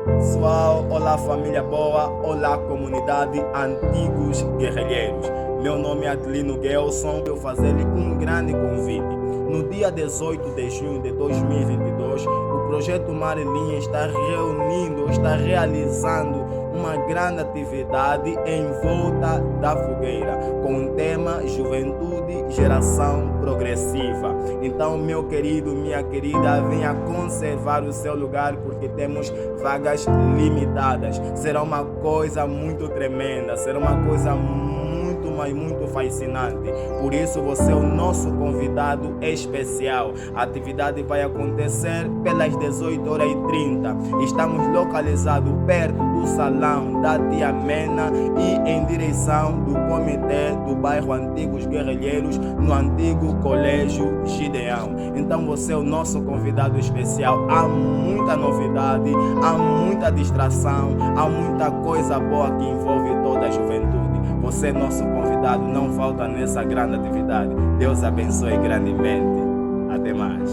Pessoal, olá família boa, olá comunidade Antigos Guerrilheiros. Meu nome é Adelino Gelson, eu fazer-lhe um grande convite. No dia 18 de junho de 2022, o Projeto Marilinha está realizando uma grande atividade em volta da fogueira, com o tema Juventude, Geração Progressiva. Então, meu querido, minha querida, venha conservar o seu lugar porque temos vagas limitadas. Será uma coisa muito tremenda, será uma coisa muito fascinante. Por isso você é o nosso convidado especial. A atividade vai acontecer pelas 18h30. Estamos localizados perto do salão da Tia Mena e em direção do comitê do bairro Antigos Guerrilheiros, no antigo Colégio Gideão. Então você é o nosso convidado especial. Há muita novidade, há muita distração, há muita coisa boa que envolve toda a juventude. Você é nosso convidado, não falta nessa grande atividade. Deus abençoe grandemente. Até mais.